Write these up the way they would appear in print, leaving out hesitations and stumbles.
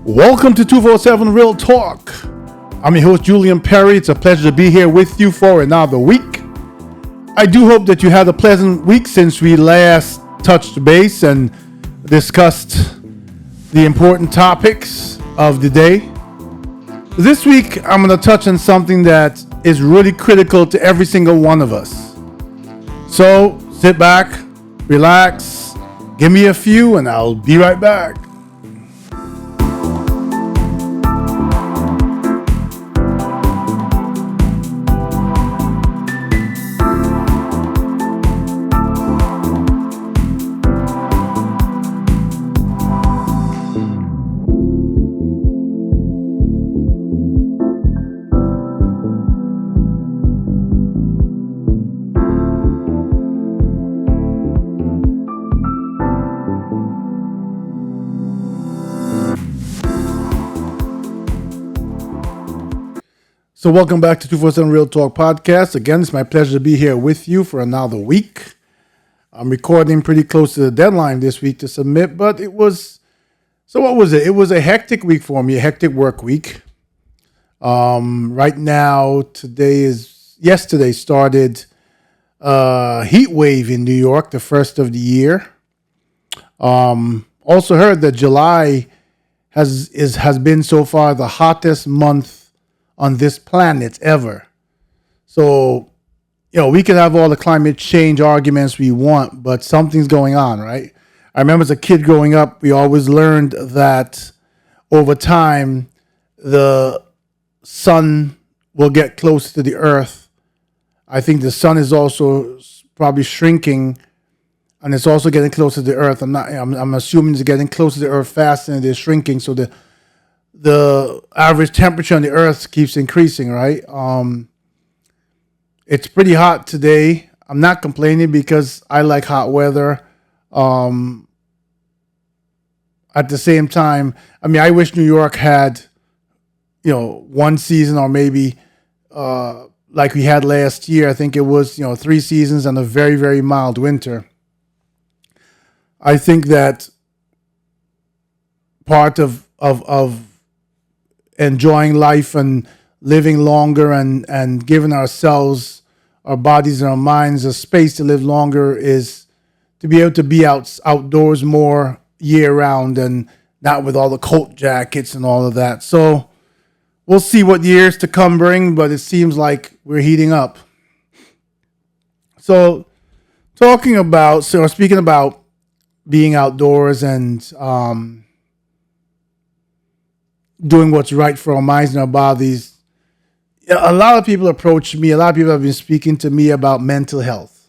Welcome to 247 Real Talk. I'm your host, Julian Perry. It's a pleasure to be here with you for another week. I do hope that you had a pleasant week since we last touched base and discussed the important topics of the day. This week, I'm going to touch on something that is really critical to every single one of us. So sit back, relax, give me a few, and I'll be right back. So welcome back to 247 Real Talk Podcast. Again, it's my pleasure to be here with you for another week. I'm recording pretty close to the deadline this week to submit, but what was it? It was a hectic week for me, a hectic work week. Right now, yesterday started a heat wave in New York, the first of the year. Also heard that July has been so far the hottest month on this planet ever. So, we can have all the climate change arguments we want, but something's going on, right? I remember as a kid growing up, we always learned that over time, the sun will get closer to the earth. I think the sun is also probably shrinking, and it's also getting closer to the earth. I'm assuming it's getting closer to the earth faster than it is shrinking, so the average temperature on the earth keeps increasing, right? It's pretty hot today. I'm not complaining because I like hot weather. At the same time, I wish New York had, one season or maybe like we had last year. I think it was, 3 seasons and a very, very mild winter. I think that part of enjoying life and living longer and giving ourselves, our bodies and our minds a space to live longer is to be able to be outdoors more year round and not with all the coat jackets and all of that. So we'll see what years to come bring, but it seems like we're heating up. So speaking about being outdoors and doing what's right for our minds and our bodies. A lot of people approach me. A lot of people have been speaking to me about mental health.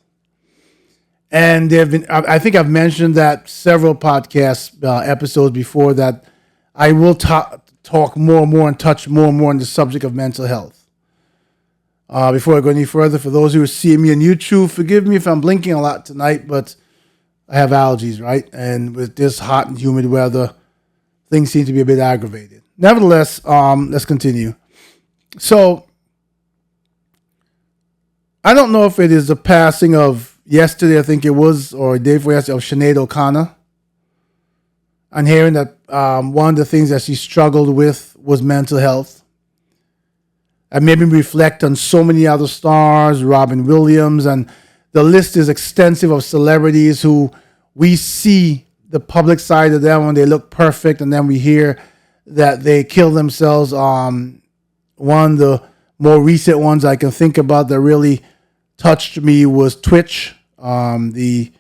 And I think I've mentioned that several podcast episodes before that I will talk more and more and touch more and more on the subject of mental health. Before I go any further, for those who are seeing me on YouTube, forgive me if I'm blinking a lot tonight, but I have allergies, right? And with this hot and humid weather, things seem to be a bit aggravated. Nevertheless, let's continue. So, I don't know if it is the passing of yesterday, I think it was, or the day before yesterday, of Sinead O'Connor. And hearing that one of the things that she struggled with was mental health. And made me reflect on so many other stars, Robin Williams, and the list is extensive of celebrities who we see the public side of them when they look perfect, and then we hear that they kill themselves. One of the more recent ones I can think about that really touched me was Twitch, the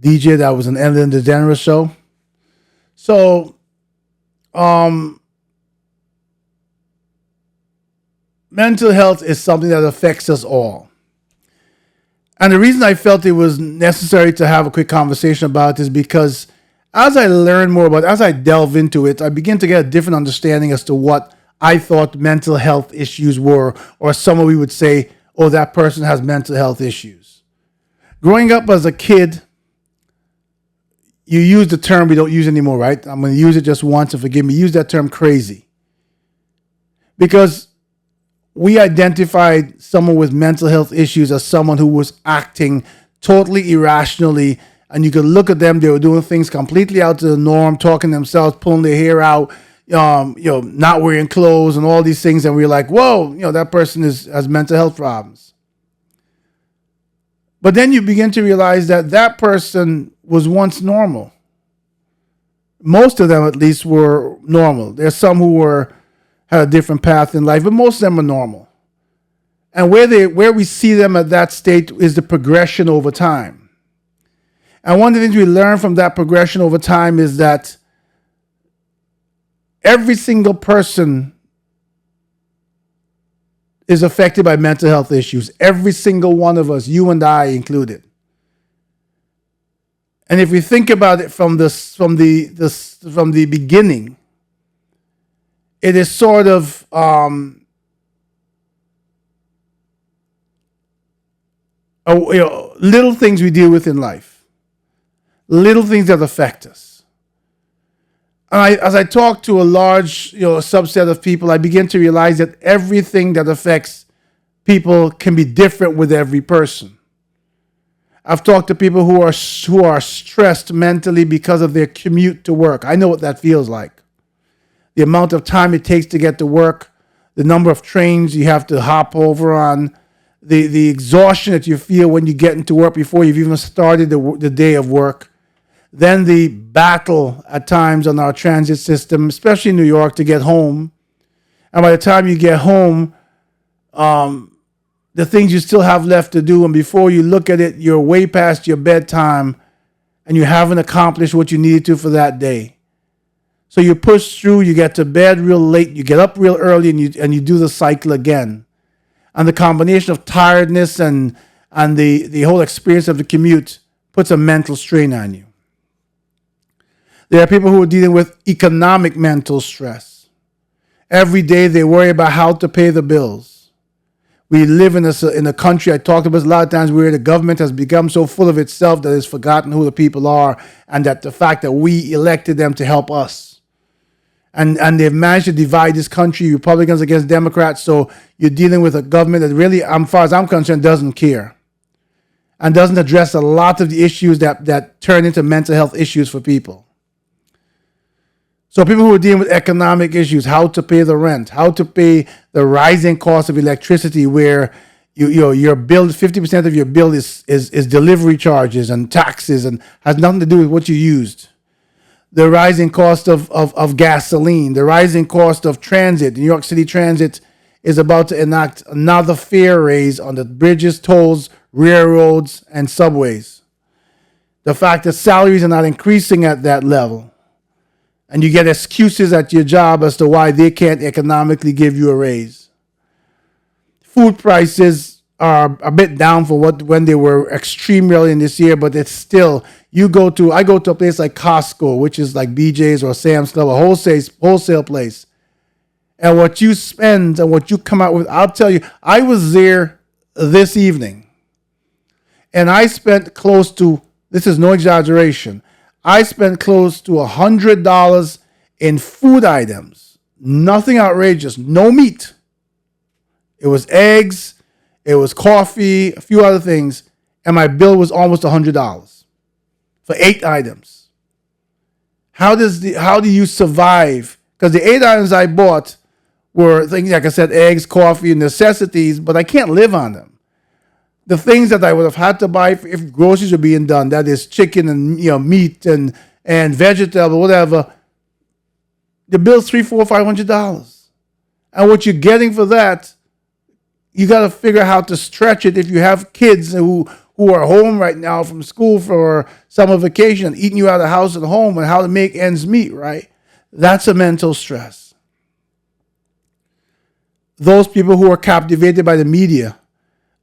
DJ that was an Ellen DeGeneres show. So, mental health is something that affects us all. And the reason I felt it was necessary to have a quick conversation about it is because as I learn more about it, as I delve into it, I begin to get a different understanding as to what I thought mental health issues were, or someone we would say, oh, that person has mental health issues. Growing up as a kid, you use the term we don't use anymore, right? I'm going to use it just once and forgive me. Use that term crazy. Because we identified someone with mental health issues as someone who was acting totally irrationally, and you could look at them, they were doing things completely out of the norm, talking themselves, pulling their hair out, not wearing clothes and all these things, and we're like, whoa, that person has mental health problems. But then you begin to realize that that person was once normal. Most of them, at least, were normal. There's some who had a different path in life, but most of them are normal. And where we see them at that state is the progression over time. And one of the things we learn from that progression over time is that every single person is affected by mental health issues. Every single one of us, you and I included. And if we think about it from the beginning, it is sort of little things we deal with in life, little things that affect us. And as I talk to a large subset of people, I begin to realize that everything that affects people can be different with every person. I've talked to people who are stressed mentally because of their commute to work. I know what that feels like. The amount of time it takes to get to work, the number of trains you have to hop over on, the exhaustion that you feel when you get into work before you've even started the day of work. Then the battle at times on our transit system, especially in New York, to get home. And by the time you get home, the things you still have left to do, and before you look at it, you're way past your bedtime and you haven't accomplished what you needed to for that day. So you push through, you get to bed real late, you get up real early, and you do the cycle again. And the combination of tiredness and the whole experience of the commute puts a mental strain on you. There are people who are dealing with economic mental stress. Every day they worry about how to pay the bills. We live in a country, I talked about this a lot of times, where the government has become so full of itself that it's forgotten who the people are, and that the fact that we elected them to help us. And they've managed to divide this country, Republicans against Democrats, so you're dealing with a government that really, as far as I'm concerned, doesn't care. And doesn't address a lot of the issues that turn into mental health issues for people. So people who are dealing with economic issues, how to pay the rent, how to pay the rising cost of electricity, where your bill, 50% of your bill is delivery charges and taxes and has nothing to do with what you used. The rising cost of gasoline, the rising cost of transit. New York City Transit is about to enact another fare raise on the bridges, tolls, railroads, and subways. The fact that salaries are not increasing at that level. And you get excuses at your job as to why they can't economically give you a raise. Food prices are a bit down for when they were extreme early in this year, but it's still, I go to a place like Costco, which is like BJ's or Sam's Club, a wholesale place. And what you spend and what you come out with, I'll tell you, I was there this evening. And I spent close to, this is no exaggeration, I spent close to $100 in food items. Nothing outrageous. No meat. It was eggs. It was coffee. A few other things. And my bill was almost $100 for 8 items. How do you survive? Because the 8 items I bought were things, like I said, eggs, coffee, and necessities, but I can't live on them. The things that I would have had to buy if groceries were being done, that is chicken and meat and vegetable, whatever, the bill's $300, $400, $500. And what you're getting for that, you got to figure out how to stretch it if you have kids who are home right now from school for summer vacation and eating you out of the house at home, and how to make ends meet, right? That's a mental stress. Those people who are captivated by the media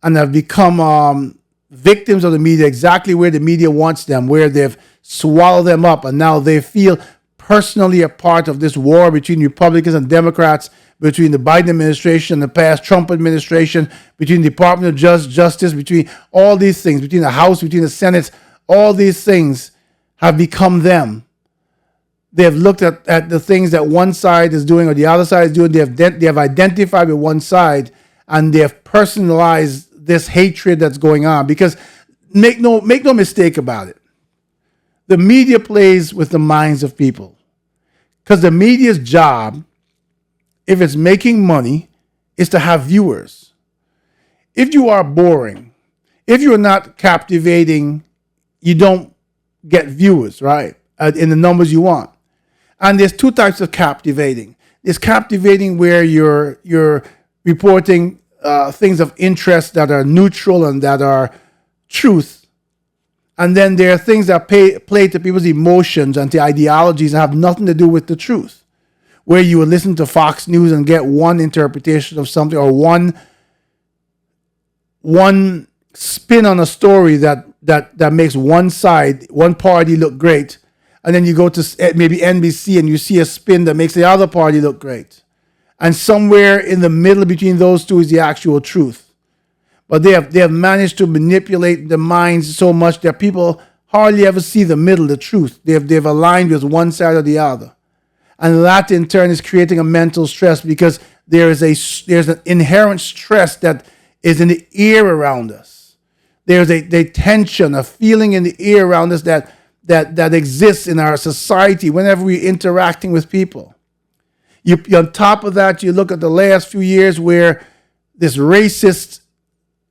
and have become victims of the media, exactly where the media wants them, where they've swallowed them up, and now they feel personally a part of this war between Republicans and Democrats, between the Biden administration and the past Trump administration, between the Department of Justice, between all these things, between the House, between the Senate, all these things have become them. They have looked at the things that one side is doing or the other side is doing. They have identified with one side, and they have personalized this hatred that's going on. Because make no mistake about it, the media plays with the minds of people. Because the media's job, if it's making money, is to have viewers. If you are boring, if you are not captivating, you don't get viewers, right? In the numbers you want. And there's two types of captivating. There's captivating where you're reporting things of interest that are neutral and that are truth. And then there are things that play to people's emotions and to ideologies and have nothing to do with the truth. Where you would listen to Fox News and get one interpretation of something or one spin on a story that makes one side, one party look great. And then you go to maybe NBC and you see a spin that makes the other party look great. And somewhere in the middle between those two is the actual truth. But they have managed to manipulate the minds so much that people hardly ever see the middle, the truth. They've aligned with one side or the other. And that in turn is creating a mental stress because there's an inherent stress that is in the air around us. There's a tension, a feeling in the air around us that exists in our society whenever we're interacting with people. On top of that, you look at the last few years where this racist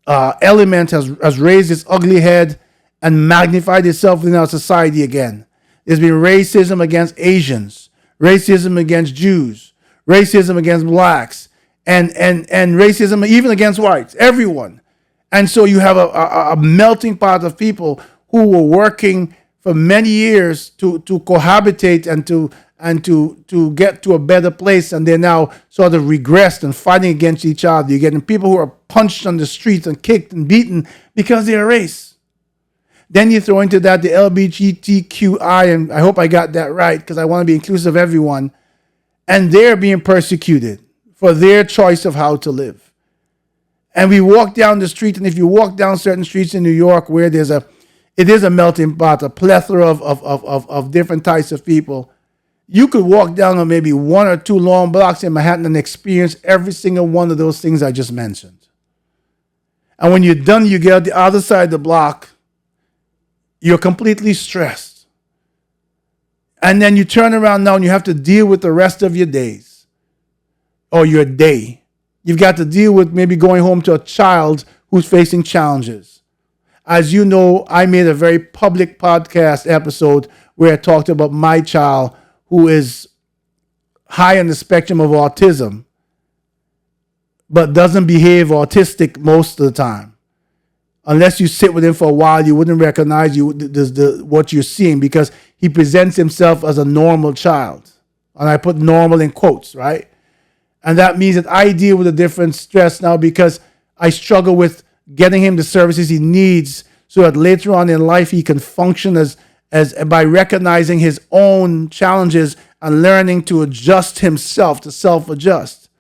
element has raised its ugly head and magnified itself in our society again. There's been racism against Asians, racism against Jews, racism against blacks, and racism even against whites, everyone. And so you have a melting pot of people who were working for many years to cohabitate and to get to a better place, and they're now sort of regressed and fighting against each other. You're getting people who are punched on the streets and kicked and beaten because they're a race. Then you throw into that the LGBTQI, and I hope I got that right because I want to be inclusive of everyone, and they're being persecuted for their choice of how to live. And we walk down the street, and if you walk down certain streets in New York where it is a melting pot, a plethora of different types of people, you could walk down on maybe one or two long blocks in Manhattan and experience every single one of those things I just mentioned. And when you're done, you get on the other side of the block, you're completely stressed. And then you turn around now and you have to deal with the rest of your days or your day. You've got to deal with maybe going home to a child who's facing challenges. As you know, I made a very public podcast episode where I talked about my child who is high on the spectrum of autism, but doesn't behave autistic most of the time. Unless you sit with him for a while, you wouldn't recognize what you're seeing because he presents himself as a normal child. And I put normal in quotes, right? And that means that I deal with a different stress now because I struggle with getting him the services he needs so that later on in life he can function as by recognizing his own challenges and learning to adjust himself, to self-adjust.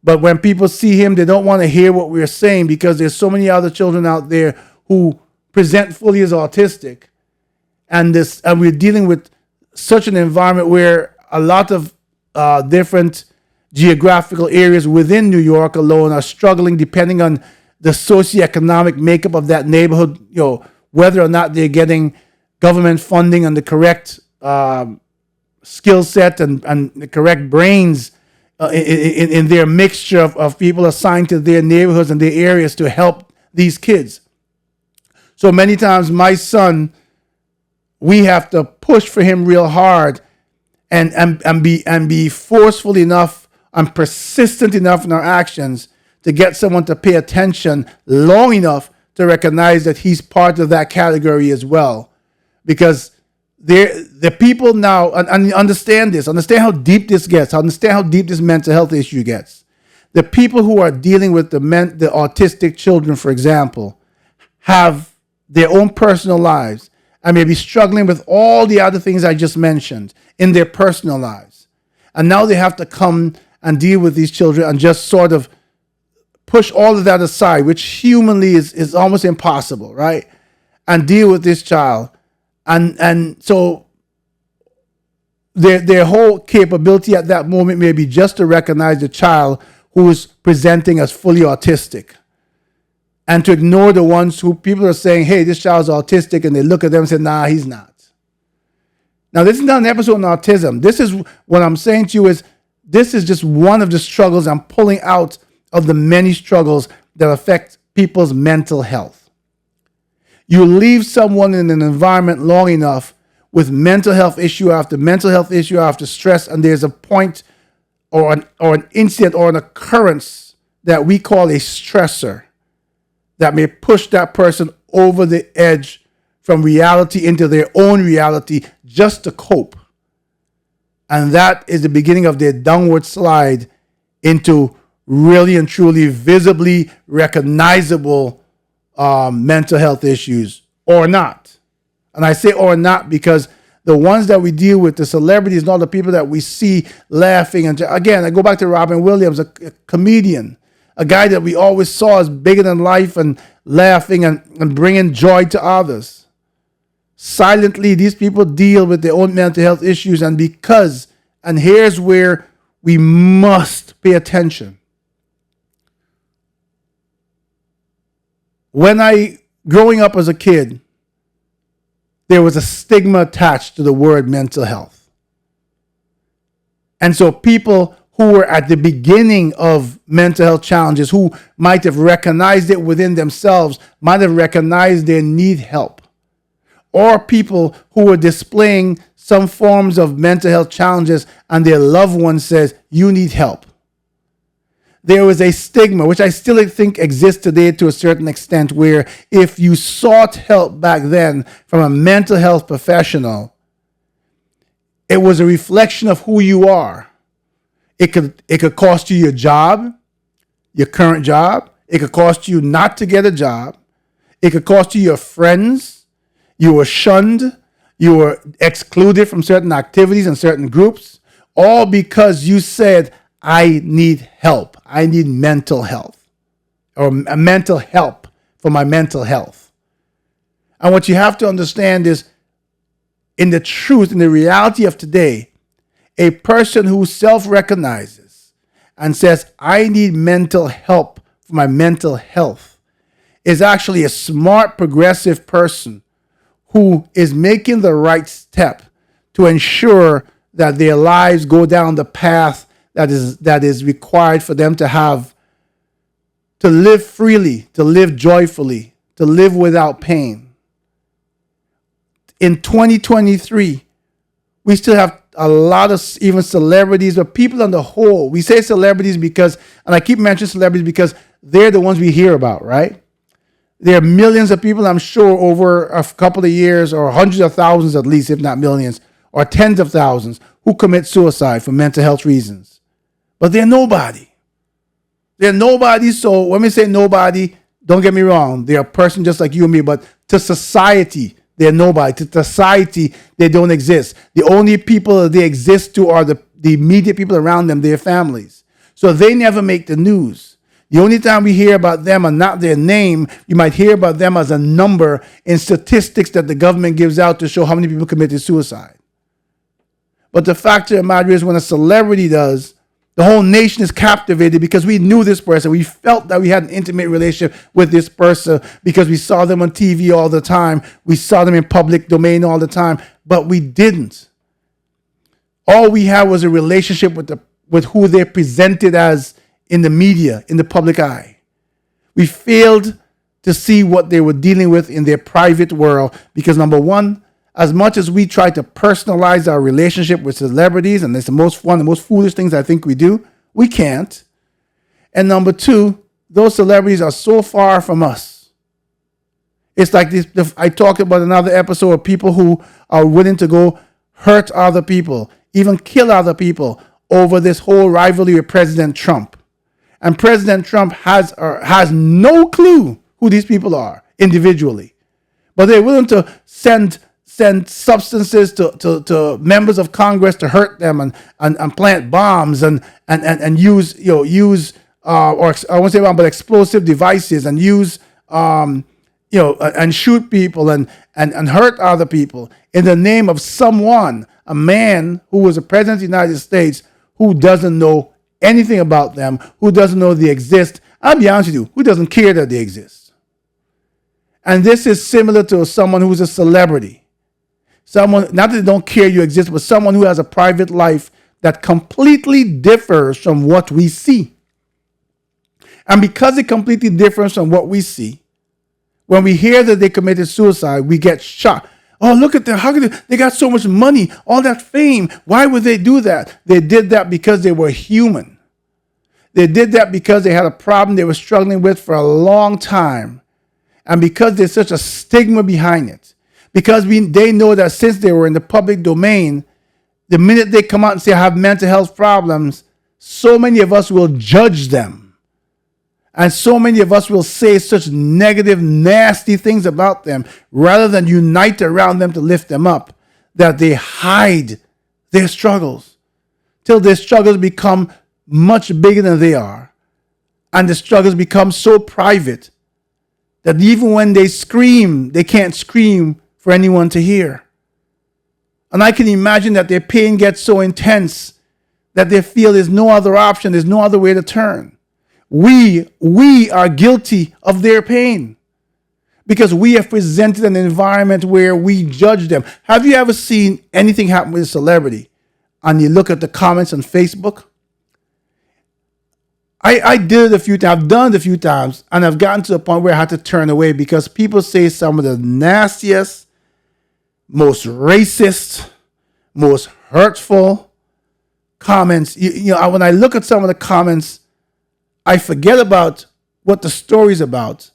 But when people see him, they don't want to hear what we're saying because there's so many other children out there who present fully as autistic. And we're dealing with such an environment where a lot of different geographical areas within New York alone are struggling depending on the socioeconomic makeup of that neighborhood, whether or not they're getting government funding and the correct skill set and the correct brains in their mixture of people assigned to their neighborhoods and their areas to help these kids. So many times my son, we have to push for him real hard and be forceful enough and persistent enough in our actions to get someone to pay attention long enough to recognize that he's part of that category as well. Because the people now, and understand how deep this gets, understand how deep this mental health issue gets. The people who are dealing with the autistic children, for example, have their own personal lives and may be struggling with all the other things I just mentioned in their personal lives. And now they have to come and deal with these children and just sort of push all of that aside, which humanly is almost impossible, right? And deal with this child. And so their whole capability at that moment may be just to recognize the child who is presenting as fully autistic and to ignore the ones who people are saying, hey, this child's autistic, and they look at them and say, nah, he's not. Now, this is not an episode on autism. This is what I'm saying to you is this is just one of the struggles I'm pulling out of the many struggles that affect people's mental health. You leave someone in an environment long enough with mental health issue after mental health issue after stress, and there's a point or an incident or an occurrence that we call a stressor that may push that person over the edge from reality into their own reality just to cope. And that is the beginning of their downward slide into really and truly visibly recognizable mental health issues or not. And I say or not because the ones that we deal with, the celebrities and all the people that we see laughing. And again, I go back to Robin Williams, a comedian, a guy that we always saw as bigger than life and laughing and bringing joy to others. Silently, these people deal with their own mental health issues. And here's where we must pay attention. Growing up as a kid, there was a stigma attached to the word mental health. And so people who were at the beginning of mental health challenges, who might have recognized it within themselves, might have recognized they need help. Or people who were displaying some forms of mental health challenges and their loved one says, you need help. There was a stigma, which I still think exists today to a certain extent, where if you sought help back then from a mental health professional, it was a reflection of who you are. It could cost you your job, your current job. It could cost you not to get a job. It could cost you your friends. You were shunned. You were excluded from certain activities and certain groups, all because you said, I need help. I need mental health or a mental help for my mental health. And what you have to understand is in the reality of today, a person who self-recognizes and says, I need mental help for my mental health is actually a smart, progressive person who is making the right step to ensure that their lives go down the path that is required for them to live freely, to live joyfully, to live without pain. In 2023, we still have a lot of even celebrities, but people on the whole. We say celebrities because, and I keep mentioning celebrities because they're the ones we hear about, right? There are millions of people, I'm sure, over a couple of years, or hundreds of thousands at least, if not millions, or tens of thousands, who commit suicide for mental health reasons. But they're nobody. They're nobody. So when we say nobody, don't get me wrong. They're a person just like you and me. But to society, they're nobody. To society, they don't exist. The only people that they exist to are the immediate people around them, their families. So they never make the news. The only time we hear about them and not their name, you might hear about them as a number in statistics that the government gives out to show how many people committed suicide. But the fact of the matter is when a celebrity does, the whole nation is captivated because we knew this person. We felt that we had an intimate relationship with this person because we saw them on TV all the time. We saw them in public domain all the time, but we didn't. All we had was a relationship with who they presented as in the media, in the public eye. We failed to see what they were dealing with in their private world because, number one, as much as we try to personalize our relationship with celebrities, and it's the most fun, the most foolish things I think we do, we can't. And number two, those celebrities are so far from us. It's like this. I talked about another episode of people who are willing to go hurt other people, even kill other people over this whole rivalry with President Trump. And President Trump has no clue who these people are individually. But they're willing to send substances to members of Congress to hurt them and plant bombs and use or I won't say bomb, but explosive devices and use and shoot people and hurt other people in the name of someone, a man who was the president of the United States who doesn't know anything about them, who doesn't know they exist. I'll be honest with you, who doesn't care that they exist. And this is similar to someone who's a celebrity. Someone, not that they don't care you exist, but someone who has a private life that completely differs from what we see. And because it completely differs from what we see, when we hear that they committed suicide, we get shocked. Oh, look at them. How could they got so much money, all that fame. Why would they do that? They did that because they were human. They did that because they had a problem they were struggling with for a long time. And because there's such a stigma behind it. Because they know that since they were in the public domain, the minute they come out and say I have mental health problems, so many of us will judge them. And so many of us will say such negative, nasty things about them rather than unite around them to lift them up, that they hide their struggles till their struggles become much bigger than they are. And the struggles become so private that even when they scream, they can't scream for anyone to hear. And I can imagine that their pain gets so intense that they feel there's no other option, there's no other way to turn. We are guilty of their pain because we have presented an environment where we judge them. Have you ever seen anything happen with a celebrity and you look at the comments on Facebook? I did it a few times. I've done it a few times, and I've gotten to the point where I had to turn away because people say some of the nastiest, most racist, most hurtful comments. When I look at some of the comments, I forget about what the story's about.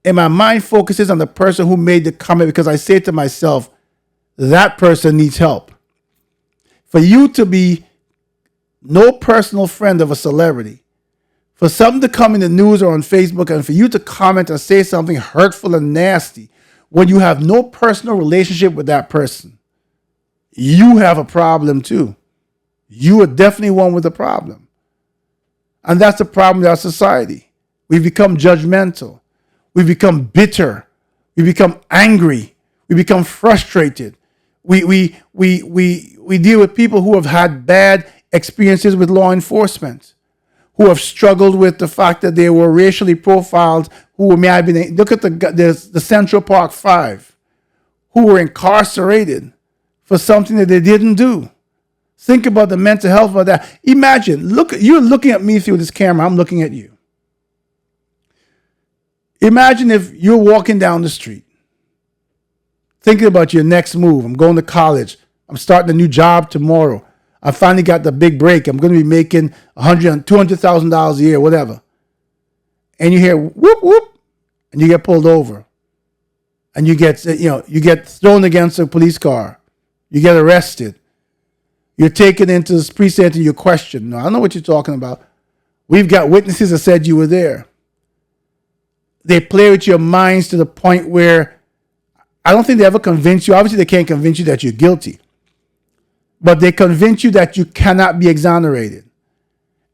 And my mind focuses on the person who made the comment because I say to myself, that person needs help. For you to be no personal friend of a celebrity, for something to come in the news or on Facebook and for you to comment and say something hurtful and nasty when you have no personal relationship with that person, you have a problem too. You are definitely one with a problem. And that's the problem with our society. We become judgmental. We become bitter. We become angry. We become frustrated. We deal with people who have had bad experiences with law enforcement, who have struggled with the fact that they were racially profiled, who may have been, look at the Central Park Five, who were incarcerated for something that they didn't do. Think about the mental health of that. Imagine, you're looking at me through this camera, I'm looking at you. Imagine if you're walking down the street, thinking about your next move. I'm going to college. I'm starting a new job tomorrow. I finally got the big break. I'm going to be making $100,000, $200,000 a year, whatever. And you hear whoop, whoop, and you get pulled over. And you get thrown against a police car. You get arrested. You're taken into this precinct and you're questioned. No, I don't know what you're talking about. We've got witnesses that said you were there. They play with your minds to the point where I don't think they ever convince you. Obviously, they can't convince you that you're guilty. But they convince you that you cannot be exonerated.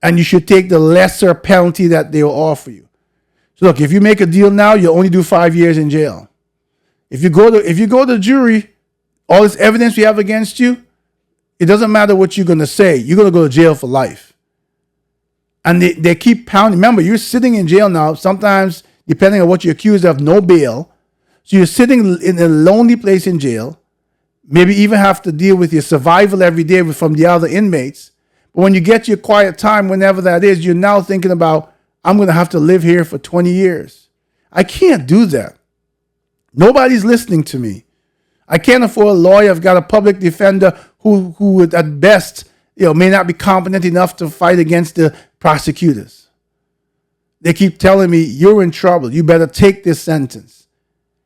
And you should take the lesser penalty that they will offer you. So look, if you make a deal now, you'll only do 5 years in jail. If you go to the jury, all this evidence we have against you, it doesn't matter what you're going to say. You're going to go to jail for life. And they keep pounding. Remember, you're sitting in jail now, sometimes, depending on what you're accused of, no bail. So you're sitting in a lonely place in jail. Maybe even have to deal with your survival every day from the other inmates. But when you get your quiet time, whenever that is, you're now thinking about, I'm going to have to live here for 20 years. I can't do that. Nobody's listening to me. I can't afford a lawyer. I've got a public defender who would, at best, may not be competent enough to fight against the prosecutors. They keep telling me, you're in trouble. You better take this sentence.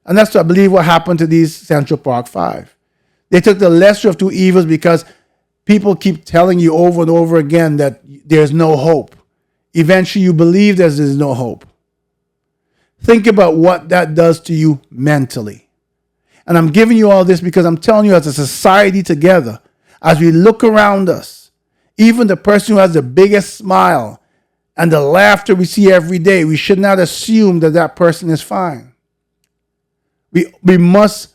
And that's, I believe, what happened to these Central Park Five. They took the lesser of two evils because people keep telling you over and over again that there's no hope. Eventually, you believe there's no hope. Think about what that does to you mentally. And I'm giving you all this because I'm telling you, as a society together, as we look around us, even the person who has the biggest smile and the laughter we see every day, we should not assume that that person is fine. We must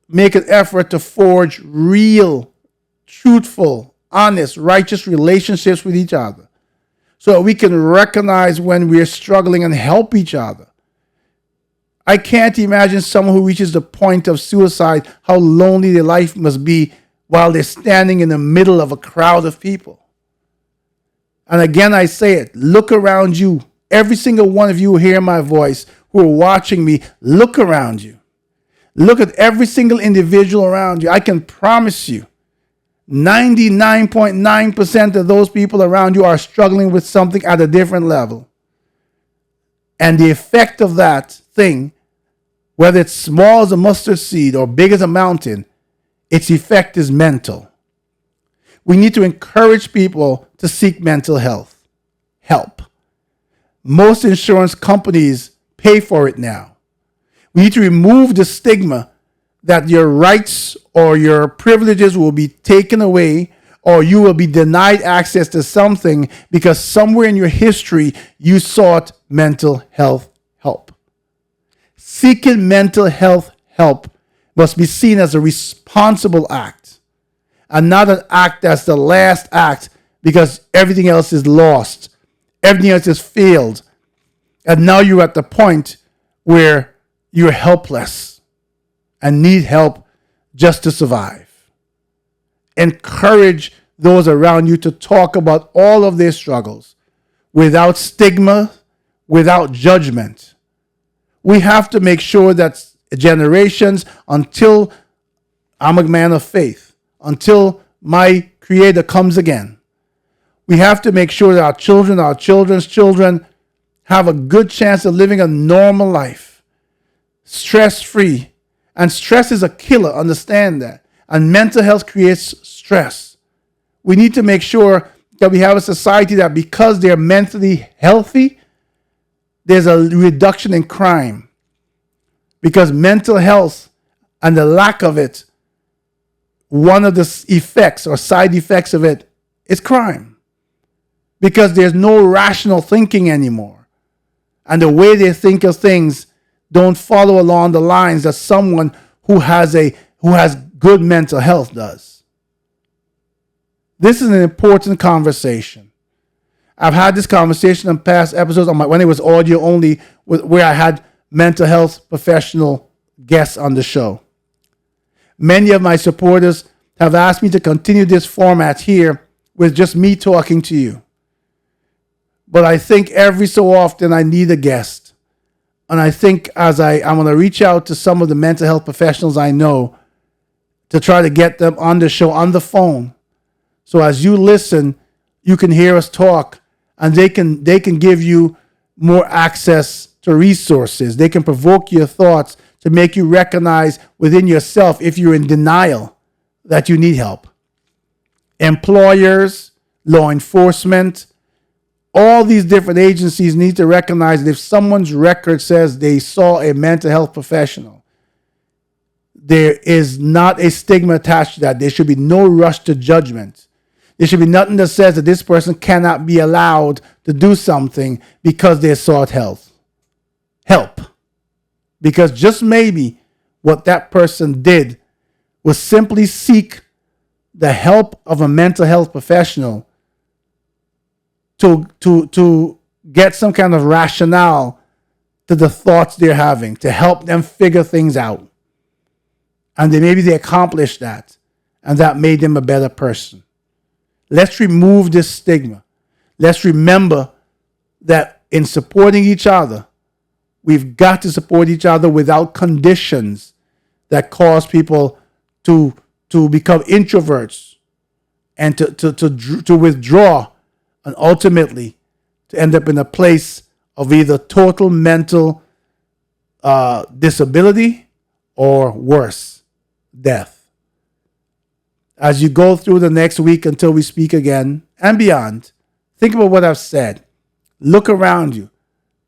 make an effort to forge real, truthful, honest, righteous relationships with each other so that we can recognize when we're struggling and help each other. I can't imagine someone who reaches the point of suicide, how lonely their life must be while they're standing in the middle of a crowd of people. And again, I say it, look around you. Every single one of you who hear my voice, who are watching me, look around you. Look at every single individual around you. I can promise you, 99.9% of those people around you are struggling with something at a different level. And the effect of that thing, whether it's small as a mustard seed or big as a mountain, its effect is mental. We need to encourage people to seek mental health help. Most insurance companies pay for it now. We need to remove the stigma that your rights or your privileges will be taken away or you will be denied access to something because somewhere in your history you sought mental health help. Seeking mental health help must be seen as a responsible act and not an act that's the last act because everything else is lost. Everything else has failed. And now you're at the point where you're helpless and need help just to survive. Encourage those around you to talk about all of their struggles without stigma, without judgment. We have to make sure that generations, until I'm a man of faith, until my Creator comes again, we have to make sure that our children, our children's children have a good chance of living a normal life, stress-free. And stress is a killer, understand that. And mental health creates stress. We need to make sure that we have a society that because they're mentally healthy, there's a reduction in crime. Because mental health and the lack of it, one of the effects or side effects of it is crime. Because there's no rational thinking anymore. And the way they think of things don't follow along the lines that someone who has good mental health does. This is an important conversation. I've had this conversation in past episodes when it was audio only, where I had mental health professional guests on the show. Many of my supporters have asked me to continue this format here with just me talking to you. But I think every so often I need a guest. And I think I'm going to reach out to some of the mental health professionals I know to try to get them on the show, on the phone. So as you listen, you can hear us talk and they can give you more access to resources. They can provoke your thoughts to make you recognize within yourself if you're in denial that you need help. Employers, law enforcement, all these different agencies need to recognize that if someone's record says they saw a mental health professional, there is not a stigma attached to that. There should be no rush to judgment. There should be nothing that says that this person cannot be allowed to do something because they sought help. Because just maybe what that person did was simply seek the help of a mental health professional to get some kind of rationale to the thoughts they're having, to help them figure things out. And maybe they accomplished that, and that made them a better person. Let's remove this stigma. Let's remember that in supporting each other, we've got to support each other without conditions that cause people to become introverts and to withdraw, and ultimately to end up in a place of either total mental disability or worse, death. As you go through the next week until we speak again and beyond, think about what I've said. Look around you.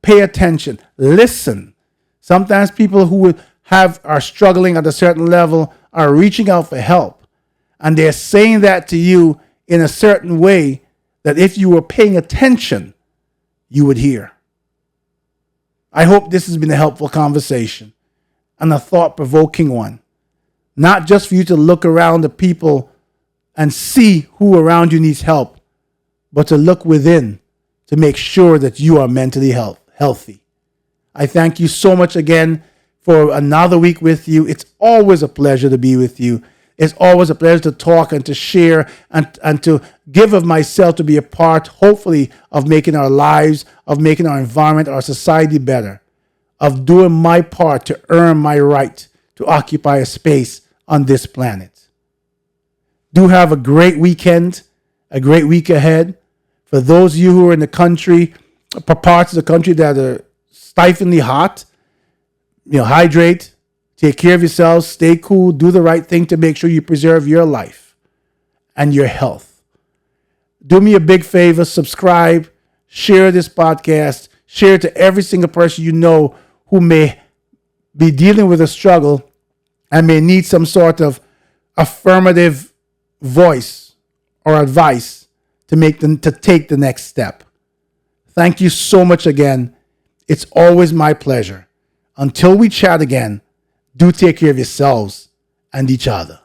Pay attention. Listen. Sometimes people who are struggling at a certain level are reaching out for help. And they're saying that to you in a certain way that if you were paying attention, you would hear. I hope this has been a helpful conversation and a thought-provoking one. Not just for you to look around the people and see who around you needs help, but to look within to make sure that you are mentally healthy. I thank you so much again for another week with you. It's always a pleasure to be with you. It's always a pleasure to talk and to share and to give of myself to be a part, hopefully, of making our lives, of making our environment, our society better, of doing my part to earn my right to occupy a space on this planet. Do have a great weekend, a great week ahead. For those of you who are in the country, parts of the country that are stiflingly hot, hydrate, take care of yourselves, stay cool, do the right thing to make sure you preserve your life and your health. Do me a big favor, subscribe, share this podcast, share it to every single person you know who may be dealing with a struggle and may need some sort of affirmative voice or advice to take the next step. Thank you so much again. It's always my pleasure. Until we chat again, do take care of yourselves and each other.